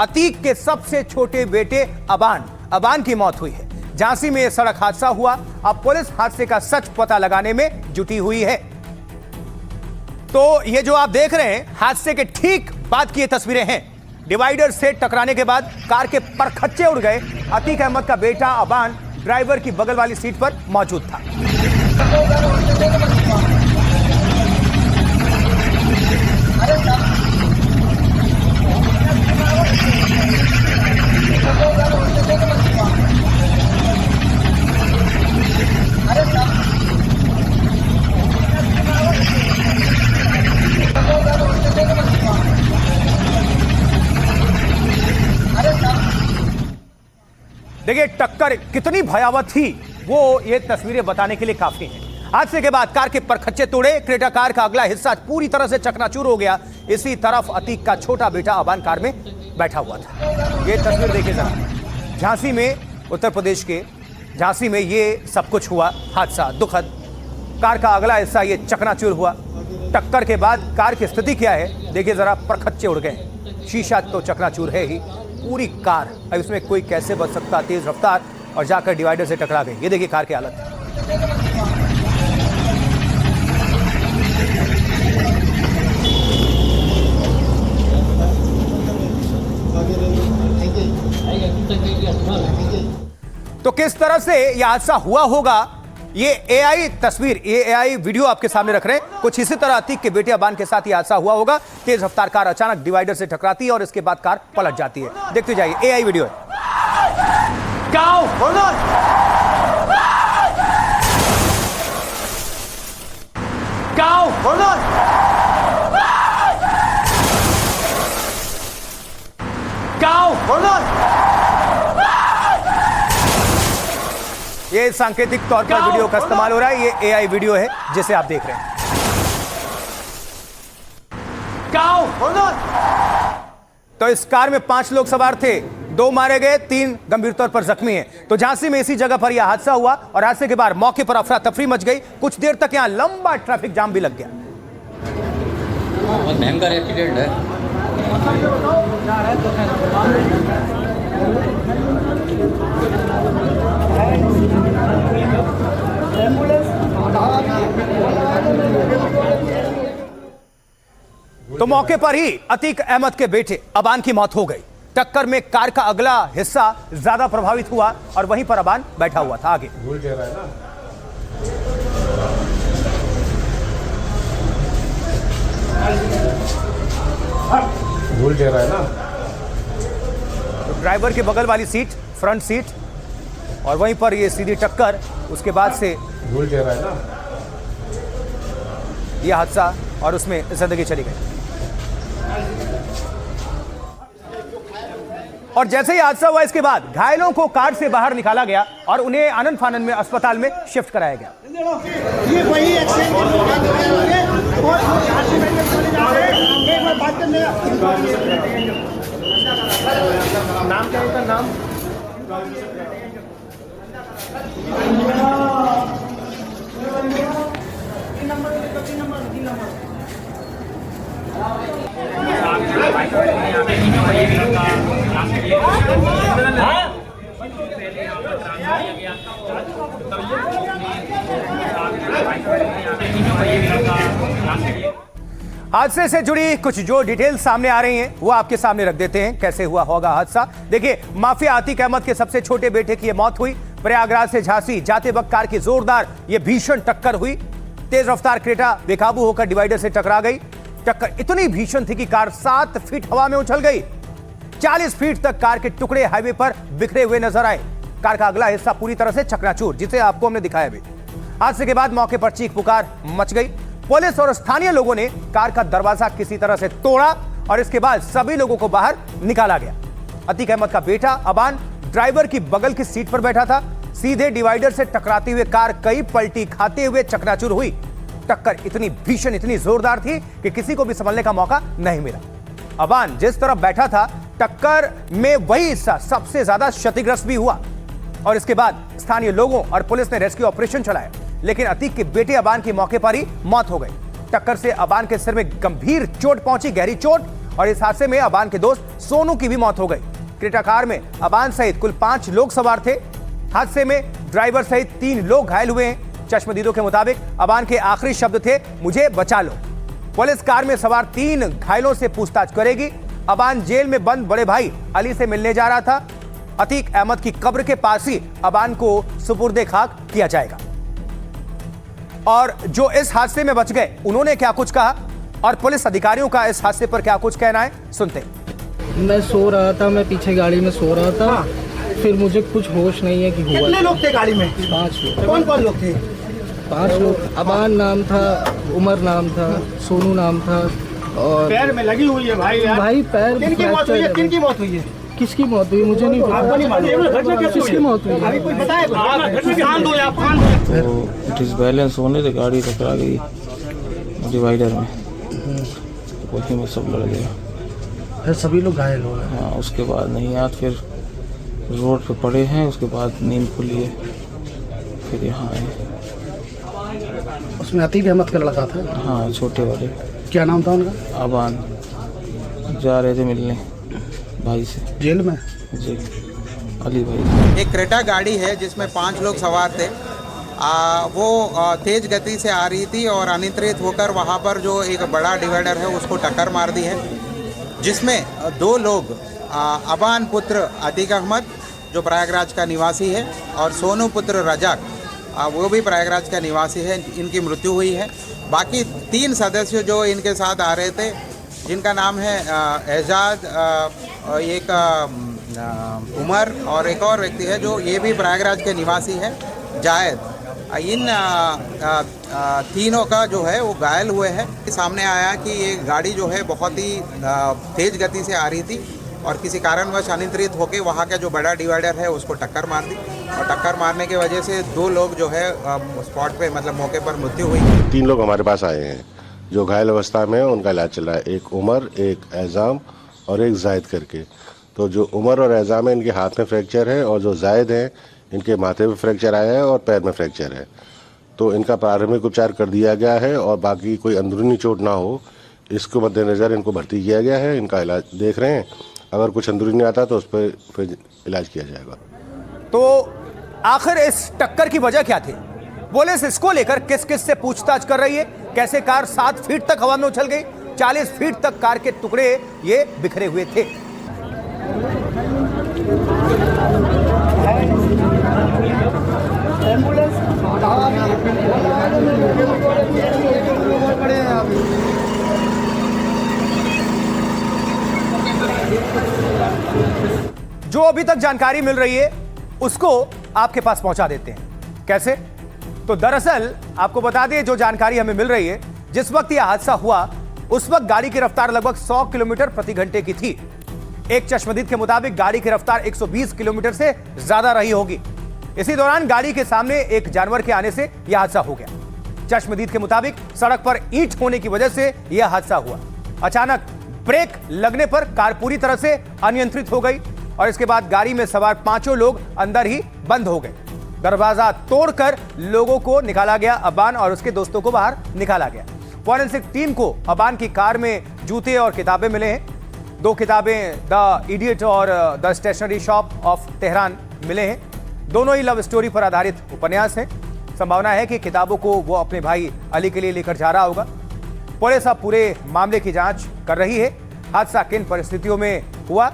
अतीक के सबसे छोटे बेटे अबान की मौत हुई है। झांसी में यह सड़क हादसा हुआ। अब पुलिस हादसे का सच पता लगाने में जुटी हुई है। तो ये जो आप देख रहे हैं, हादसे के ठीक बाद की ये तस्वीरें हैं। डिवाइडर से टकराने के बाद कार के परखच्चे उड़ गए। अतीक अहमद का बेटा अबान ड्राइवर की बगल वाली सीट पर मौजूद था। देखिए टक्कर कितनी भयावह थी, वो ये तस्वीरें बताने के लिए काफी हैं। हादसे के बाद कार के परखच्चे तोड़े, क्रेटा कार का अगला हिस्सा पूरी तरह से चकनाचूर हो गया। इसी तरफ अतीक का छोटा बेटा अबान कार में बैठा हुआ था। ये तस्वीर देखिए जरा, झांसी में, उत्तर प्रदेश के झांसी में ये सब कुछ हुआ हादसा दुखद। कार का अगला हिस्सा ये चकनाचूर हुआ। टक्कर के बाद कार की स्थिति क्या है देखिए जरा, परखच्चे उड़ गए, शीशा तो चकनाचूर है ही, पूरी कार। अब इसमें कोई कैसे बच सकता, तेज रफ्तार और जाकर डिवाइडर से टकरा गई। ये देखिए कार की हालत। तो किस तरह से यह हादसा हुआ होगा, ये एआई तस्वीर, ये एआई वीडियो आपके सामने रख रहे हैं। कुछ इसी तरह अतीक के बेटे अबान के साथ यह हादसा हुआ होगा। तेज रफ्तार कार अचानक डिवाइडर से टकराती है और इसके बाद कार पलट जाती है। देखते जाइए, एआई वीडियो है। ये सांकेतिक तौर पर वीडियो का इस्तेमाल हो रहा है। ये एआई वीडियो है जिसे आप देख रहे हैं। तो इस कार में 5 लोग सवार थे, 2 मारे गए, 3 गंभीर तौर पर जख्मी हैं। तो झांसी में इसी जगह पर यह हादसा हुआ और हादसे के बाद मौके पर अफरा तफरी मच गई। कुछ देर तक यहां लंबा ट्रैफिक जाम भी लग गया। बहुत भयंकर एक्सीडेंट है। तो मौके पर ही अतीक अहमद के बेटे अबान की मौत हो गई। टक्कर में कार का अगला हिस्सा ज्यादा प्रभावित हुआ और वहीं पर अबान बैठा हुआ था। आगे भूल जा रहा है ना, भूल जा रहा है ना। तो ड्राइवर के बगल वाली सीट, फ्रंट सीट, और वहीं पर ये सीधी टक्कर, उसके बाद से भूल जा रहा है ना, यह हादसा और उसमें जिंदगी चली गई। और जैसे ही हादसा हुआ, इसके बाद घायलों को कार से बाहर निकाला गया और उन्हें आनंद फानन में अस्पताल में शिफ्ट कराया गया। ये वही एक्सीडेंट नाम क्या है, नाम हादसे से जुड़ी कुछ जो डिटेल सामने आ रही हैं वो आपके सामने रख देते हैं। कैसे हुआ होगा हादसा, देखिए माफिया अतीक अहमद के सबसे छोटे बेटे की यह मौत हुई। प्रयागराज से झांसी जाते वक्त कार की जोरदार ये भीषण टक्कर हुई। तेज रफ्तार क्रेटा बेकाबू होकर डिवाइडर से टकरा गई। टक्कर इतनी भीषण थी कि कार 7 फीट हवा में उछल गई। 40 फीट तक कार के टुकड़े हाईवे पर बिखरे हुए नजर आए। कार का अगला हिस्सा पूरी तरह से चकनाचूर, जिसे आपको हमने दिखाया भी। हादसे के बाद मौके पर चीख पुकार मच गई। पुलिस और स्थानीय लोगों ने कार का दरवाजा किसी तरह से तोड़ा और इसके बाद सभी लोगों को बाहर निकाला गया। अतीक अहमद का बेटा अबान ड्राइवर की बगल की सीट पर बैठा था। सीधे डिवाइडर से टकराते हुए कार कई पलटी खाते हुए चकनाचूर हुई। टक्कर इतनी भीषण, इतनी जोरदार थी कि किसी को भी संभलने का मौका नहीं मिला। अबान जिस तरफ बैठा था, टक्कर में वही हिस्सा सबसे ज्यादा क्षतिग्रस्त भी हुआ और इसके बाद स्थानीय लोगों और पुलिस ने रेस्क्यू ऑपरेशन चलाया, लेकिन अतीक के बेटे अबान की मौके पर ही मौत हो गई। टक्कर से अबान के सिर में गंभीर चोट पहुंची, गहरी चोट, और इस हादसे में अबान के दोस्त सोनू की भी मौत हो गई। क्रेटा कार में अबान सहित कुल 5 लोग सवार थे। हादसे में ड्राइवर सहित 3 लोग घायल हुए हैं। चश्मदीदों के मुताबिक अबान के आखिरी शब्द थे, मुझे बचा लो। पुलिस कार में सवार 3 घायलों से पूछताछ करेगी। अबान जेल में बंद बड़े भाई अली से मिलने जा रहा था। अतीक अहमद की कब्र के पास ही अबान को सुपुर्दे खाक किया जाएगा। और जो इस हादसे में बच गए उन्होंने क्या कुछ कहा और पुलिस अधिकारियों का इस हादसे पर क्या कुछ कहना है, सुनते हैं। मैं सो रहा था, मैं पीछे गाड़ी में सो रहा था। फिर मुझे कुछ होश नहीं है कि हुआ। कितने लोग थे गाड़ी में? 5 लोग। कौन कौन लोग थे? 5 लोग। अबान नाम था, उमर नाम था, सोनू नाम था। और पैर में लगी हुई है भाई यार। भाई पैर किनकी मौत हुई है? किनकी मौत हुई है? किसकी मौत हुई मुझे नहीं आपको नहीं मालूम? पता। किसकी मौत हुई अभी कोई बताए कुछ? तो डिसबैलेंस होने से गाड़ी टकरा गई डिवाइडर में, तो वहीं में सब लड़ गया। फिर सभी लोग घायल हो गए। हाँ, उसके बाद नहीं याद, फिर रोड पे पड़े हैं, उसके बाद नींद खुली है, फिर यहाँ आए। उसमें अतीक अहमद का लड़का था। हाँ, छोटे वाले। क्या नाम था उनका? अबान जा रहे थे मिलने भाई से जेल में। जी, अली भाई। एक क्रेटा गाड़ी है जिसमें 5 लोग सवार थे। वो तेज गति से आ रही थी और अनियंत्रित होकर वहाँ पर जो एक बड़ा डिवाइडर है उसको टक्कर मार दी है, जिसमें 2 लोग अबान पुत्र अतीक अहमद जो प्रयागराज का निवासी है और सोनू पुत्र रजाक वो भी प्रयागराज का निवासी है, इनकी मृत्यु हुई है। बाकी 3 सदस्य जो इनके साथ आ रहे थे, जिनका नाम है एजाज, एक उमर और एक और व्यक्ति है जो ये भी प्रयागराज के निवासी है, जायद। इन तीनों का जो है वो घायल हुए हैं। सामने आया कि ये गाड़ी जो है बहुत ही तेज गति से आ रही थी और किसी कारणवश अनियंत्रित होकर वहाँ का जो बड़ा डिवाइडर है उसको टक्कर मार दी और टक्कर मारने की वजह से 2 लोग जो है स्पॉट पे मतलब मौके पर मृत्यु हुई। 3 लोग हमारे पास आए हैं जो घायल अवस्था में है, उनका इलाज चल रहा है। एक उमर, एक एजाम और एक जायद करके। तो जो उमर और एजाम है इनके हाथ में फ्रैक्चर है और जो जायद हैं इनके माथे में फ्रैक्चर आया है और पैर में फ्रैक्चर है। तो इनका प्रारंभिक उपचार कर दिया गया है और बाकी कोई अंदरूनी चोट ना हो इसको मद्देनज़र इनको भर्ती किया गया है। इनका इलाज देख रहे हैं, अगर कुछ अंदरूनी आता तो उस पर फिर इलाज किया जाएगा। तो आखिर इस टक्कर की वजह क्या थी? पुलिस इसको लेकर किस किस से पूछताछ कर रही है? कैसे कार 7 फीट तक हवा में उछल गई? 40 फीट तक कार के टुकड़े ये बिखरे हुए थे। जो अभी तक जानकारी मिल रही है उसको आपके पास पहुंचा देते हैं। कैसे? तो दरअसल आपको बता दें, जो जानकारी हमें मिल रही है, जिस वक्त यह हादसा हुआ उस वक्त गाड़ी की रफ्तार लगभग 100 किलोमीटर प्रति घंटे की थी। एक चश्मदीद के मुताबिक गाड़ी की रफ्तार 120 किलोमीटर से ज्यादा रही होगी। इसी दौरान गाड़ी के सामने एक जानवर के आने से यह हादसा हो गया। चश्मदीद के मुताबिक सड़क पर ईंट होने की वजह से यह हादसा हुआ। अचानक ब्रेक लगने पर कार पूरी तरह से अनियंत्रित हो गई और इसके बाद गाड़ी में सवार 5 लोग अंदर ही बंद हो गए। दरवाजा तोड़कर लोगों को निकाला गया। अबान और उसके दोस्तों को बाहर निकाला गया। फॉरेंसिक टीम को अबान की कार में जूते और किताबें मिले हैं। 2 किताबें द इडियट और the stationery shop of Tehran मिले हैं। दोनों ही लव स्टोरी पर आधारित उपन्यास हैं। संभावना है कि किताबों को वो अपने भाई अली के लिए लेकर जा रहा होगा। पुलिस अब पूरे मामले की जांच कर रही है। हादसा किन परिस्थितियों में हुआ?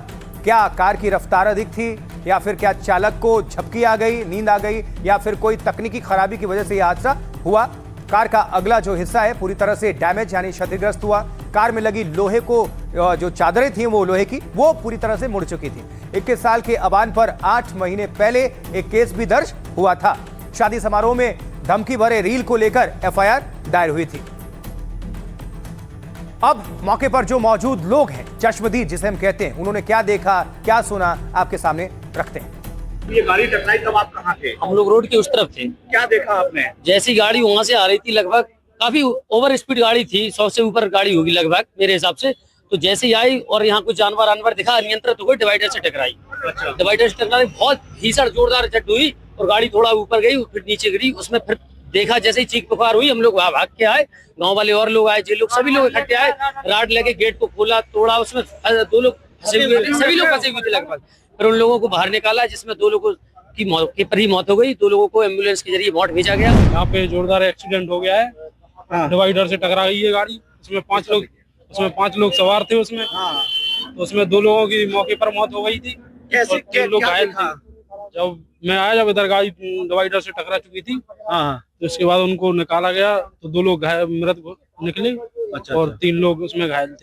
क्या कार की रफ्तार अधिक थी या फिर क्या चालक को झपकी आ गई, नींद आ गई, या फिर कोई तकनीकी खराबी की वजह से यह हादसा हुआ? कार का अगला जो हिस्सा है पूरी तरह से डैमेज यानी क्षतिग्रस्त हुआ। कार में लगी लोहे को जो चादरें थी वो लोहे की वो पूरी तरह से मुड़ चुकी थी। 21 साल के अबान पर 8 महीने पहले एक केस भी दर्ज हुआ था। शादी समारोह में धमकी भरे रील को लेकर एफआईआर दायर हुई थी। अब मौके पर जो मौजूद लोग हैं, चश्मदीद जिसे हम कहते हैं, उन्होंने क्या देखा, क्या सुना, आपके सामने रखते हैं। ये गाड़ी टकराई तब आप कहाँ थे? हम लोग रोड के उस तरफ थे। क्या देखा आपने? जैसी गाड़ी वहां से आ रही थी, लगभग काफी ओवर स्पीड गाड़ी थी, 100 से ऊपर गाड़ी होगी लगभग मेरे हिसाब से। तो जैसे ही आई और यहाँ कुछ जानवर दिखा, नियंत्रित हो गई, डिवाइडर से टकराई। डिवाइडर से टकराई, बहुत भीषण जोरदार झट हुई और गाड़ी थोड़ा ऊपर गई, फिर नीचे गिरी। उसमें फिर देखा, जैसे ही चीख पुकार हुई हम लोग वहां भाग के आए, गांव वाले और लोग आए, जो लोग सभी लोग इकट्ठे आए, राड लेके गेट को खोला, तोड़ा, उसमें 2 लोग फंसे हुए थे, सभी लोग फंसे हुए थे लगभग। फिर उन लोगों को बाहर निकाला, जिसमें 2 लोगों की मौके पर ही मौत हो गई, 2 लोगों को एम्बुलेंस के जरिए मौत भेजा गया। यहाँ पे जोरदार एक्सीडेंट हो गया है, डिवाइडर से टकरा गई है गाड़ी, उसमें 5 लोग सवार थे उसमें, तो उसमें 2 लोगों की मौके पर मौत हो गई थी और 3 लोग घायल थे। जब मैं आया, जब इधर गाड़ी डिवाइडर से टकरा चुकी थी, तो उसके बाद उनको निकाला गया, तो 2 लोग मृत निकले और 3 लोग उसमें घायल थे।